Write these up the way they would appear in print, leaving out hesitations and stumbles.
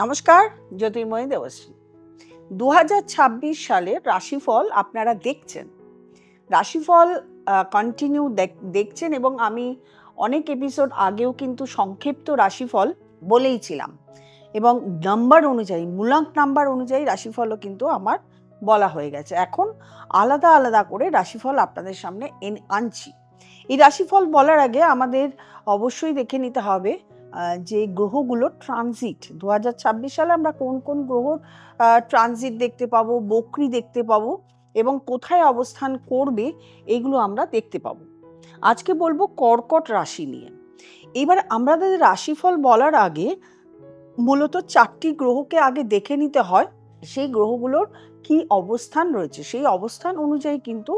নমস্কার, জ্যোতির্ময়ী দেবশ্রী। 2026 সালের রাশিফল আপনারা দেখছেন। রাশিফল কন্টিনিউ দেখছেন এবং আমি অনেক এপিসোড আগেও কিন্তু সংক্ষিপ্ত রাশিফল বলেইছিলাম এবং নাম্বার অনুযায়ী, মূলাঙ্ক নাম্বার অনুযায়ী রাশিফলও কিন্তু আমার বলা হয়ে গেছে। এখন আলাদা আলাদা করে রাশিফল আপনাদের সামনে আনছি। এই রাশিফল বলার আগে আমাদের অবশ্যই দেখে নিতে হবে যে গ্রহগুলোর ট্রানজিট 2026 সালে আমরা কোন কোন গ্রহর ট্রানজিট দেখতে পাবো, বক্রি দেখতে পাবো এবং কোথায় অবস্থান করবে এগুলো আমরা দেখতে পাবো। আজকে বলবো কর্কট রাশি নিয়ে। এবার আমাদের রাশিফল বলার আগে মূলত 4টি গ্রহকে আগে দেখে নিতে হয়, সেই গ্রহগুলোর কি অবস্থান রয়েছে, সেই অবস্থান অনুযায়ী কিন্তু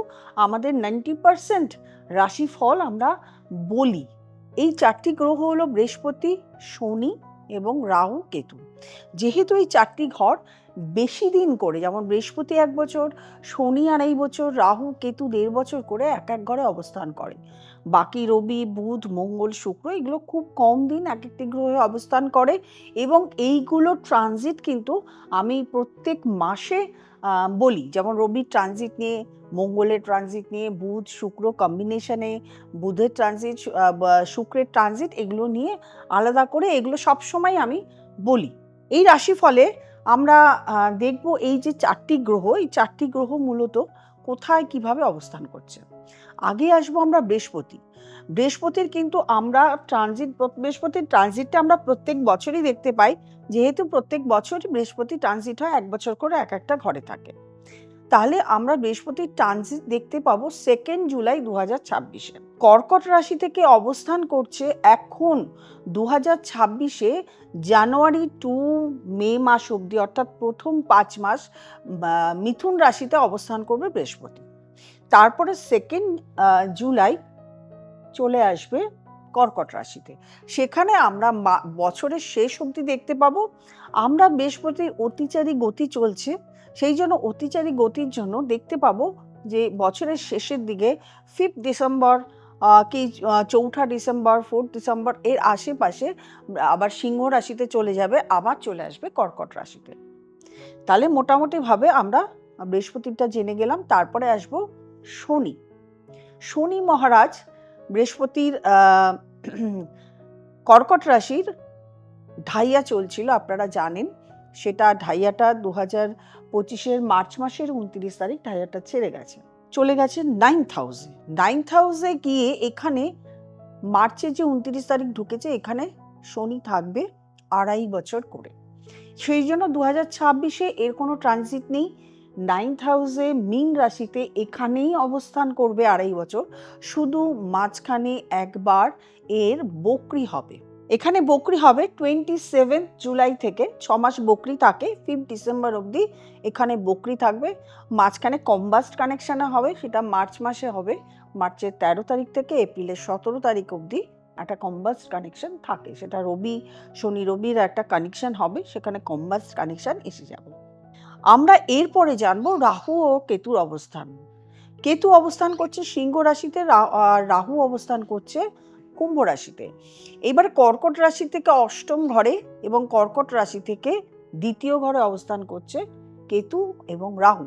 আমাদের 90% রাশিফল আমরা বলি। এই 4টি গ্রহ হলো বৃহস্পতি, শনি এবং রাহু, কেতু। যেহেতু এই 4টি ঘর বেশি দিন করে, যেমন বৃহস্পতি 1 বছর, শনি 2.5 বছর, রাহু কেতু 1.5 বছর করে এক এক ঘরে অবস্থান করে। বাকি রবি, বুধ, মঙ্গল, শুক্র এগুলো খুব কম দিন এক একটি গ্রহে অবস্থান করে এবং এইগুলো ট্রানজিট কিন্তু আমি প্রত্যেক মাসে বলি। যেমন রবির ট্রানজিট নিয়ে, মঙ্গলের ট্রানজিট নিয়ে, বুধ শুক্র কম্বিনেশনে, বুধের ট্রানজিট, শুক্রের ট্রানজিট, এগুলো নিয়ে আলাদা করে এগুলো সবসময় আমি বলি। এই রাশিফলে আমরা দেখব এই যে 4টি গ্রহ, এই 4টি গ্রহ মূলত কোথায় কিভাবে অবস্থান করছে। আগে আসবো আমরা বৃহস্পতি। বৃহস্পতির কিন্তু আমরা বৃহস্পতির ট্রানজিটটা আমরা প্রত্যেক বছরই দেখতে পাই, যেহেতু প্রত্যেক বছরই বৃহস্পতি ট্রানজিট হয়, 1 বছর করে এক একটা ঘরে থাকে। তাহলে আমরা বৃহস্পতির ট্রানজিট দেখতে পাবো 2 জুলাই 2026-এ। কর্কট রাশি থেকে অবস্থান করছে এখন 2026-এ জানুয়ারি টু মে মাস অবধি, অর্থাৎ প্রথম 5 মাস মিথুন রাশিতে অবস্থান করবে বৃহস্পতি। তারপরে 2 জুলাই চলে আসবে কর্কট রাশিতে। সেখানে আমরা বছরের শেষ অবধি দেখতে পাবো। আমরা বৃহস্পতির অতিচারী গতি চলছে, সেই জন্য অতিচারী গতির জন্য দেখতে পাবো যে বছরের শেষের দিকে 5 ডিসেম্বর কি 4 ডিসেম্বর, 4 ডিসেম্বর এর আশেপাশে আবার সিংহ রাশিতে চলে যাবে, আবার চলে আসবে কর্কট রাশিতে। তাহলে মোটামুটিভাবে আমরা বৃহস্পতিটা জেনে গেলাম। তারপরে আসবো শনি। শনি মহারাজ বৃহস্পতির কর্কট রাশির ঢাইয়া চলছিল, আপনারা জানেন। সেটা ঢাইয়াটা 2025-এর মার্চ মাসের 29 তারিখ ঢাইয়াটা ছেড়ে গেছে, চলে গেছে 9th হাউসে গিয়ে এখানে মার্চের যে 29 তারিখ ঢুকেছে, এখানে শনি থাকবে 2.5 বছর করে। সেই জন্য 2026-এ এর কোনো ট্রানজিট নেই। 9th হাউসে মীন রাশিতে এখানেই অবস্থান করবে 2.5 বছর, শুধু মাঝখানে একবার এর বক্রি হবে। এখানে বক্রি হবে 27 জুলাই থেকে, 6 মাস বক্রি থাকে, 5 ডিসেম্বর অবধি এখানে বক্রি থাকবে। মাঝখানে কম্বাস্ট কানেকশানে হবে, সেটা মার্চ মাসে হবে। মার্চের 13 তারিখ থেকে এপ্রিলের 17 তারিখ অবধি একটা কম্বাস্ট কানেকশন থাকে, সেটা শনি রবির একটা কানেকশন হবে, সেখানে কম্বাস্ট কানেকশন এসে যাবে। আমরা এরপরে জানবো রাহু ও কেতুর অবস্থান। কেতু অবস্থান করছে সিংহ রাশিতে, রাহু অবস্থান করছে কুম্ভ রাশিতে। এবার কর্কট রাশি থেকে 8ম ঘরে এবং কর্কট রাশি থেকে 2য় ঘরে অবস্থান করছে কেতু এবং রাহু।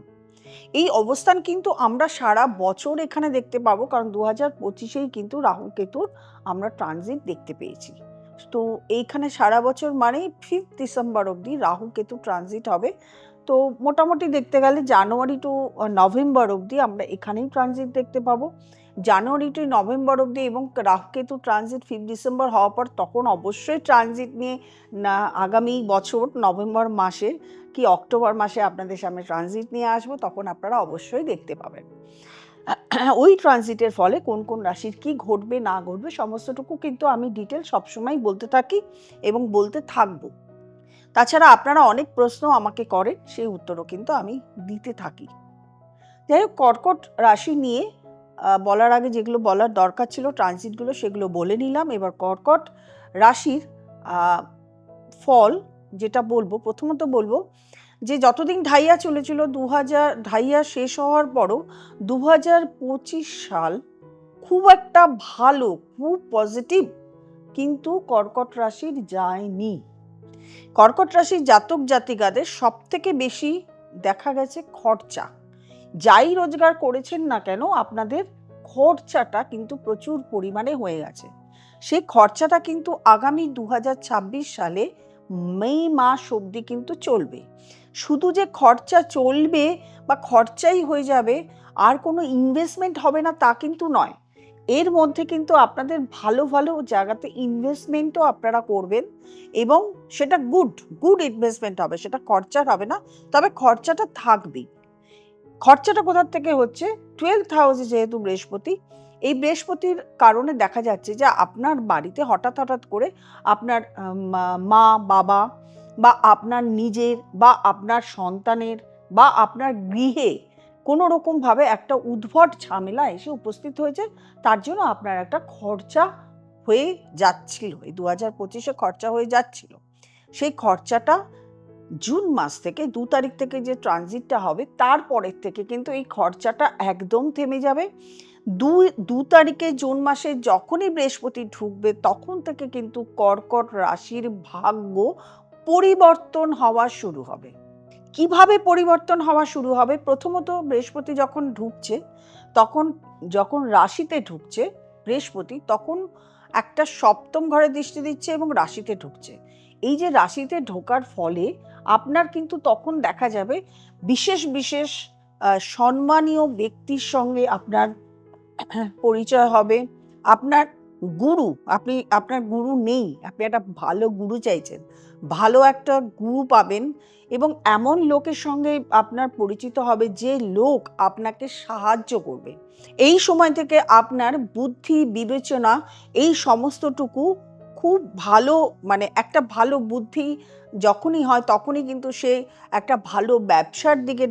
এই অবস্থান কিন্তু আমরা সারা বছর এখানে দেখতে পাবো, কারণ 2025-এই কিন্তু রাহু কেতুর আমরা ট্রানজিট দেখতে পেয়েছি। তো এইখানে সারা বছর মানে 5 ডিসেম্বর অবধি রাহু কেতু ট্রানজিট হবে। তো মোটামুটি দেখতে গেলে জানুয়ারি টু নভেম্বর অবধি আমরা এখানেই ট্রানজিট দেখতে পাবো। জানুয়ারি টু নভেম্বর অবধি এবং রাহু কেতু ট্রানজিট 5 ডিসেম্বর হওয়ার পর তখন অবশ্যই ট্রানজিট নিয়ে আগামী বছর নভেম্বর মাসে কি অক্টোবর মাসে আপনাদের সামনে ট্রানজিট নিয়ে আসবো, তখন আপনারা অবশ্যই দেখতে পাবেন। ওই ট্রানজিটের ফলে কোন কোন রাশির কি ঘটবে না ঘটবে সমস্তটুকু কিন্তু আমি ডিটেল সবসময় বলতে থাকি এবং বলতে থাকবো। তাছাড়া আপনারা অনেক প্রশ্ন আমাকে করেন, সেই উত্তরও কিন্তু আমি দিতে থাকি। যাই হোক, কর্কট রাশি নিয়ে বলার আগে যেগুলো বলার দরকার ছিল ট্রানজিটগুলো, সেগুলো বলে নিলাম। এবার কর্কট রাশির ফল যেটা বলবো, প্রথমত বলবো যে যতদিন ঢাইয়া চলেছিল, ঢাইয়া শেষ হওয়ার পরও 2025 সাল খুব একটা ভালো, খুব পজিটিভ কিন্তু কর্কট রাশির যায়নি। কর্কট রাশির জাতক জাতিকাদের সব থেকে বেশি দেখা গেছে খরচা। যাই রোজগার করেছেন না কেন আপনাদের খরচাটা কিন্তু প্রচুর পরিমাণে হয়ে গেছে। সেই খরচাটা কিন্তু আগামী 2026 সালে মে মাস অবধি কিন্তু চলবে। শুধু যে খরচা চলবে বা খরচাই হয়ে যাবে আর কোনো ইনভেস্টমেন্ট হবে না তা কিন্তু নয়। এর মধ্যে কিন্তু আপনাদের ভালো ভালো জায়গাতে ইনভেস্টমেন্টও আপনারা করবেন এবং সেটা গুড ইনভেস্টমেন্ট হবে, সেটা খরচার হবে না, তবে খরচাটা থাকবেই। খরচাটা কোথার থেকে হচ্ছে? 12th হাউসে যেহেতু বৃহস্পতি, এই বৃহস্পতির কারণে দেখা যাচ্ছে যে আপনার বাড়িতে হঠাৎ করে আপনার মা বাবা বা আপনার নিজের বা আপনার সন্তানের বা আপনার গৃহে কোনো রকমভাবে একটা উদ্ভট ঝামেলা এসে উপস্থিত হয়েছে, তার জন্য আপনার একটা খরচা হয়ে যাচ্ছিল, এই 2025-এ খরচা হয়ে যাচ্ছিল। সেই খরচাটা জুন মাস থেকে 2 তারিখ থেকে যে ট্রানজিটটা হবে তারপরের থেকে কিন্তু এই খরচাটা একদম থেমে যাবে। 2 তারিখে জুন মাসে যখনই বৃহস্পতি ঢুকবে তখন থেকে কিন্তু কর্কট রাশির ভাগ্য পরিবর্তন হওয়া শুরু হবে। কিভাবে পরিবর্তন হওয়া শুরু হবে? প্রথমত বৃহস্পতি যখন ঢুকছে, তখন যখন রাশিতে ঢুকছে বৃহস্পতি, তখন একটা সপ্তম ঘরে দৃষ্টি দিচ্ছে এবং রাশিতে ঢুকছে। এই যে রাশিতে ঢোকার ফলে আপনার কিন্তু তখন দেখা যাবে বিশেষ সম্মানীয় ব্যক্তির সঙ্গে আপনার পরিচয় হবে। আপনার আপনার গুরু নেই, আপনি একটা ভালো গুরু চাইছেন, ভালো একটা গুরু পাবেন এবং এমন লোকের সঙ্গে আপনার পরিচিত হবে যে লোক আপনাকে সাহায্য করবে। এই সময় থেকে আপনার বুদ্ধি বিবেচনা এই সমস্তটুকু খুব ভালো, মানে একটা ভালো বুদ্ধি যখনই হয় তখনই কিন্তু সে একটা ভালো ব্যবসার দিকে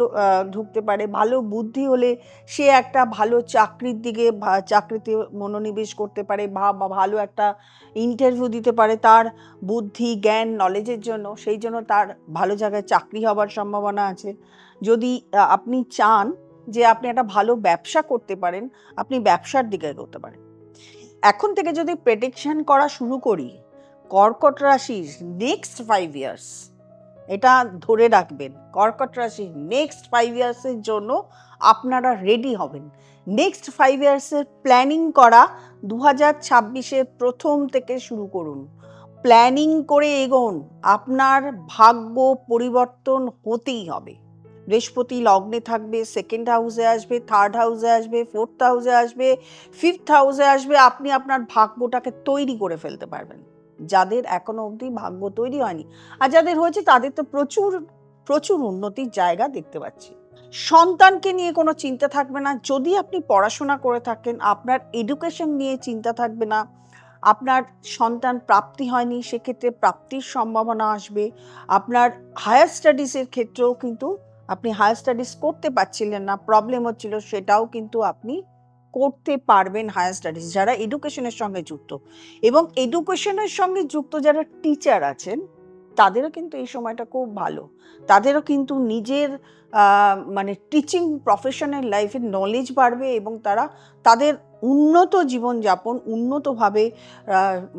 ঢুকতে পারে। ভালো বুদ্ধি হলে সে একটা ভালো চাকরির দিকে চাকরিতে মনোনিবেশ করতে পারে বা ভালো একটা ইন্টারভিউ দিতে পারে তার বুদ্ধি জ্ঞান নলেজের জন্য, সেই জন্য তার ভালো জায়গায় চাকরি হবার সম্ভাবনা আছে। যদি আপনি চান যে আপনি একটা ভালো ব্যবসা করতে পারেন, আপনি ব্যবসার দিকে এগোতে পারেন। এখন থেকে যদি প্রেডিকশন করা শুরু করি কর্কট রাশির নেক্সট 5 ইয়ার্স, এটা ধরে রাখবেন, কর্কট রাশির নেক্সট 5 ইয়ার্সের জন্য আপনারা রেডি হবেন। নেক্সট 5 ইয়ার্সের প্ল্যানিং করা 2026-এর প্রথম থেকে শুরু করুন। প্ল্যানিং করে এগোন, আপনার ভাগ্য পরিবর্তন হতেই হবে। বৃহস্পতি লগ্নে থাকবে, সেকেন্ড হাউসে আসবে, থার্ড হাউসে আসবে, ফোর্থ হাউসে আসবে, ফিফথ হাউসে আসবে, আপনি আপনার ভাগ্যটাকে তৈরি করে ফেলতে পারবেন। যাদের এখনো অবধি ভাগ্য তৈরি হয়নি আর যাদের হয়েছে তাদের তো প্রচুর উন্নতির জায়গা দেখতে পাচ্ছি। সন্তানকে নিয়ে কোনো চিন্তা থাকবে না। যদি আপনি পড়াশোনা করে থাকেন আপনার এডুকেশন নিয়ে চিন্তা থাকবে না। আপনার সন্তান প্রাপ্তি হয়নি, সেক্ষেত্রে প্রাপ্তির সম্ভাবনা আসবে। আপনার হায়ার স্টাডিজের ক্ষেত্রেও কিন্তু আপনি হায়ার স্টাডিজ করতে পারছিলেন না, প্রবলেম হচ্ছিল, সেটাও কিন্তু আপনি করতে পারবেন হায়ার স্টাডিজ যারা এডুকেশনের সঙ্গে যুক্ত। এবং এডুকেশনের সঙ্গে যুক্ত যারা টিচার আছেন তাদেরও কিন্তু এই সময়টা খুব ভালো। তাদেরও কিন্তু নিজের মানে টিচিং প্রফেশনের লাইফের নলেজ বাড়বে এবং তারা তাদের উন্নত জীবনযাপন উন্নতভাবে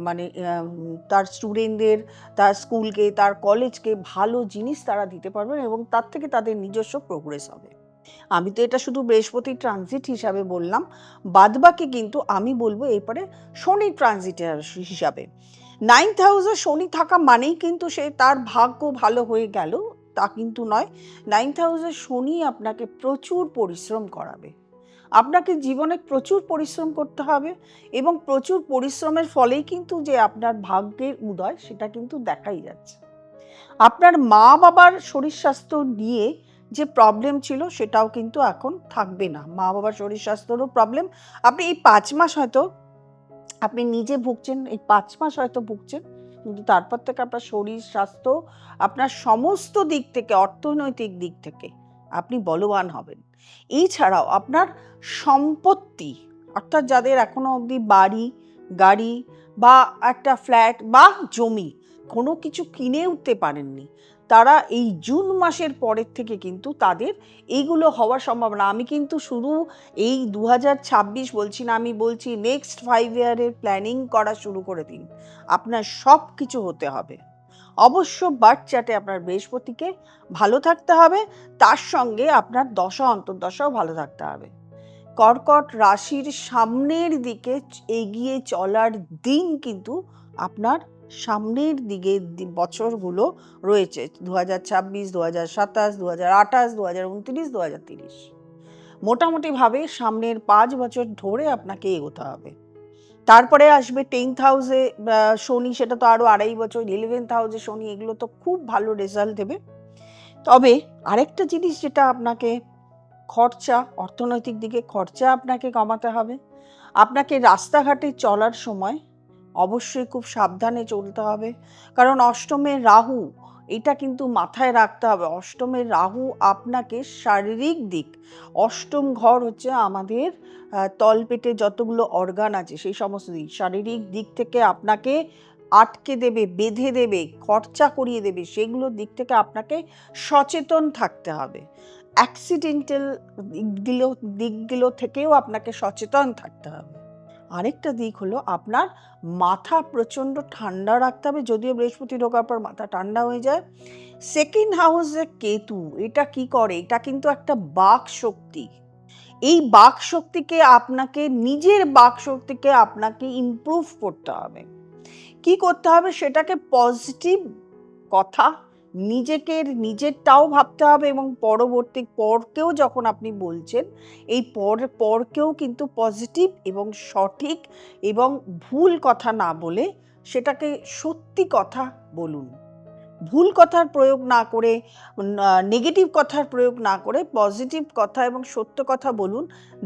মানে তার স্টুডেন্টদের, তার স্কুলকে, তার কলেজকে ভালো জিনিস তারা দিতে পারবেন এবং তার থেকে তাদের নিজস্ব প্রোগ্রেস হবে। আমি তো এটা শুধু বৃহস্পতির ট্রানজিট হিসাবে বললাম, বাদবাকি কিন্তু আমি বলবো এরপরে শনি ট্রানজিটের হিসাবে। 9th হাউসে শনি থাকা মানেই কিন্তু সে তার ভাগ্য ভালো হয়ে গেল তা কিন্তু নয়। 9th হাউসে শনি আপনাকে প্রচুর পরিশ্রম করাবে, আপনাকে জীবনে প্রচুর পরিশ্রম করতে হবে এবং প্রচুর পরিশ্রমের ফলেই কিন্তু যে আপনার ভাগ্যের উদয় সেটা কিন্তু দেখাই যাচ্ছে। আপনার মা বাবার শরীর স্বাস্থ্য নিয়ে যে প্রবলেম ছিল সেটাও কিন্তু এখন থাকবে না। মা বাবার শরীর স্বাস্থ্যেরও প্রবলেম আপনি এই 5 মাস হয়তো আপনি নিজে ভুগছেন, এই 5 মাস হয়তো ভুগছেন, কিন্তু তারপর থেকে আপনার শরীর স্বাস্থ্য আপনার সমস্ত দিক থেকে অর্থনৈতিক দিক থেকে আপনি বলবান হবেন। এছাড়াও আপনার সম্পত্তি, অর্থাৎ যাদের এখনো অবধি বাড়ি গাড়ি বা একটা ফ্ল্যাট বা জমি কোনো কিছু কিনে উঠতে পারেননি, তারা এই জুন মাসের পরের থেকে কিন্তু তাদের এইগুলো হওয়ার সম্ভাবনা। আমি কিন্তু শুধু এই 2026 বলছি না, আমি বলছি নেক্সট 5 ইয়ারের প্ল্যানিং করা শুরু করে দিন, আপনার সব কিছু হতে হবে। অবশ্য বার্থ চার্টে আপনার বৃহস্পতিকে ভালো থাকতে হবে, তার সঙ্গে আপনার দশা অন্তর্দশাও ভালো থাকতে হবে। কর্কট রাশির সামনের দিকে এগিয়ে চলার দিন কিন্তু আপনার সামনের দিকে বছরগুলো রয়েছে 2026, 2027, 2028, 2029, 2030। মোটামুটিভাবে সামনের 5 বছর ধরে আপনাকে এগোতে হবে। তারপরে আসবে 10th হাউসে শনি, সেটা তো আরও 2.5 বছর। 11th হাউসে শনি, এগুলো তো খুব ভালো রেজাল্ট দেবে। তবে আরেকটা জিনিস যেটা আপনাকে খরচা, অর্থনৈতিক দিকে খরচা আপনাকে কমাতে হবে। আপনাকে রাস্তাঘাটে চলার সময় অবশ্যই খুব সাবধানে চলতে হবে, কারণ অষ্টমের রাহু, এটা কিন্তু মাথায় রাখতে হবে। অষ্টমের রাহু আপনাকে শারীরিক দিক, অষ্টম ঘর হচ্ছে আমাদের তলপেটে যতগুলো অর্গান আছে সেই সমস্ত দিক, শারীরিক দিক থেকে আপনাকে আটকে দেবে, বেঁধে দেবে, খরচা করিয়ে দেবে, সেগুলোর দিক থেকে আপনাকে সচেতন থাকতে হবে। অ্যাক্সিডেন্টাল দিকগুলো থেকেও আপনাকে সচেতন থাকতে হবে। আরেকটা দিক হলো আপনার মাথা প্রচণ্ড ঠান্ডা রাখতে হবে, যদিও বৃহস্পতি ঢোকার পর মাথা ঠান্ডা হয়ে যায়। সেকেন্ড হাউসে কেতু, এটা কি করে? এটা কিন্তু একটা বাক শক্তি। এই বাক শক্তিকে আপনাকে, নিজের বাক শক্তিকে আপনাকে ইমপ্রুভ করতে হবে। কি করতে হবে? সেটাকে পজিটিভ কথা, নিজেরটাও ভাবতে হবে, এবং পরবর্তী পরকেও যখন আপনি বলছেন, এই পরকেও কিন্তু পজিটিভ এবং সঠিক এবং ভুল কথা না বলে সেটাকে সত্যি কথা বলুন। ভুল কথার প্রয়োগ না করে, নেগেটিভ কথার প্রয়োগ না করে পজিটিভ কথা এবং সত্য কথা বলুন।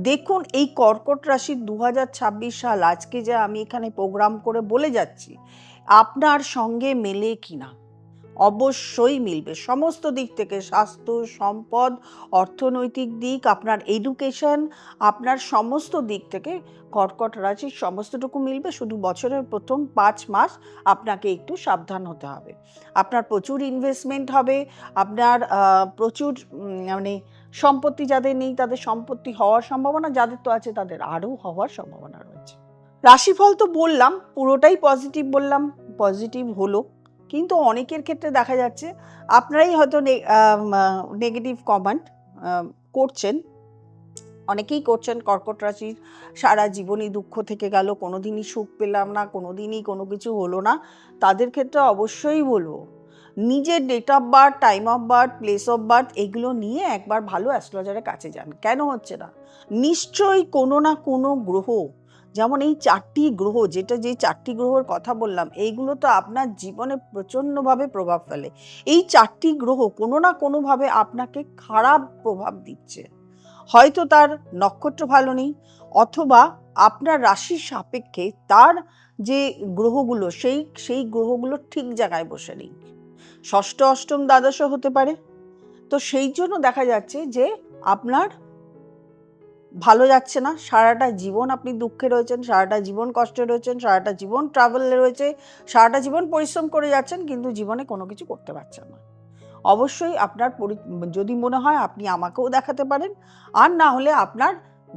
দেখুন এই কর্কট রাশির 2026 সাল, আজকে যে আমি এখানে প্রোগ্রাম করে বলে যাচ্ছি, আপনার সঙ্গে মেলে কিনা। অবশ্যই মিলবে সমস্ত দিক থেকে, স্বাস্থ্য, সম্পদ, অর্থনৈতিক দিক, আপনার এডুকেশন, আপনার সমস্ত দিক থেকে কর্কট রাশির সমস্তটুকু মিলবে। শুধু বছরের প্রথম 5 মাস আপনাকে একটু সাবধান হতে হবে। আপনার প্রচুর ইনভেস্টমেন্ট হবে, আপনার প্রচুর মানে সম্পত্তি যাদের নেই তাদের সম্পত্তি হওয়ার সম্ভাবনা, যাদের তো আছে তাদের আরও হওয়ার সম্ভাবনা রয়েছে। রাশিফল তো বললাম, পুরোটাই পজিটিভ বললাম, পজিটিভ হলো, কিন্তু অনেকের ক্ষেত্রে দেখা যাচ্ছে আপনারাই হয়তো নেগেটিভ কমেন্ট করছেন, অনেকেই করছেন। কর্কট রাশির সারা জীবনই দুঃখ থেকে গেল, কোনোদিনই সুখ পেলাম না, কোনোদিনই কোনো কিছু হলো না, তাদের ক্ষেত্রে অবশ্যই বলবো নিজের date of birth, time of birth, place of birth এগুলো নিয়ে একবার ভালো অ্যাস্ট্রোলজারের কাছে যান। কেন হচ্ছে না? নিশ্চয়ই কোনো না কোনো গ্রহ, যেমন এই 4টি গ্রহ, যে 4টি গ্রহের কথা বললাম, এইগুলো তো আপনার জীবনে প্রচণ্ডভাবে প্রভাব ফেলে। এই 4টি গ্রহ কোনো না কোনোভাবে আপনাকে খারাপ প্রভাব দিচ্ছে। হয়তো তার নক্ষত্র ভালো নেই, অথবা আপনার রাশির সাপেক্ষে তার যে গ্রহগুলো, সেই গ্রহগুলো ঠিক জায়গায় বসে নেই। ষষ্ঠ, অষ্টম, দ্বাদশও হতে পারে। তো সেই জন্য দেখা যাচ্ছে যে আপনার ভালো যাচ্ছে না, সারাটা জীবন আপনি দুঃখে রয়েছেন, সারাটা জীবন কষ্টে রয়েছেন, সারাটা জীবন ট্রাভেলে রয়েছে, সারাটা জীবন পরিশ্রম করে যাচ্ছেন, কিন্তু জীবনে কোনো কিছু করতে পারছেন না। অবশ্যই আপনার যদি মনে হয় আপনি আমাকেও দেখাতে পারেন, আর না হলে আপনার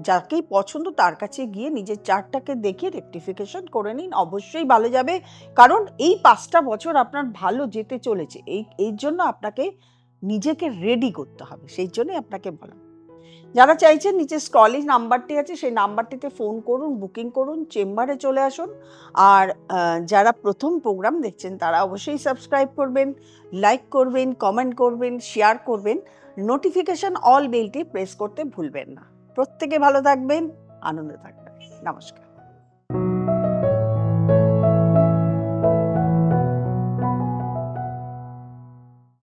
যাকেই পছন্দ তার কাছে গিয়ে নিজের চার্টটাকে দেখে রেকটিফিকেশন করে নিন, অবশ্যই ভালো যাবে। কারণ এই 5টা বছর আপনার ভালো যেতে চলেছে, এই জন্য আপনাকে নিজেকে রেডি করতে হবে, সেই জন্যই আপনাকে বলা। যারা চাইছেন, নিচে স্ক্রলে নাম্বারটি আছে, সেই নাম্বারটিতে ফোন করুন, বুকিং করুন, চেম্বারে চলে আসুন। আর যারা প্রথম প্রোগ্রাম দেখছেন তারা অবশ্যই সাবস্ক্রাইব করবেন, লাইক করবেন, কমেন্ট করবেন, শেয়ার করবেন, নোটিফিকেশন অল বেলটি প্রেস করতে ভুলবেন না। প্রত্যেকে ভালো থাকবেন, আনন্দে থাকবেন। নমস্কার।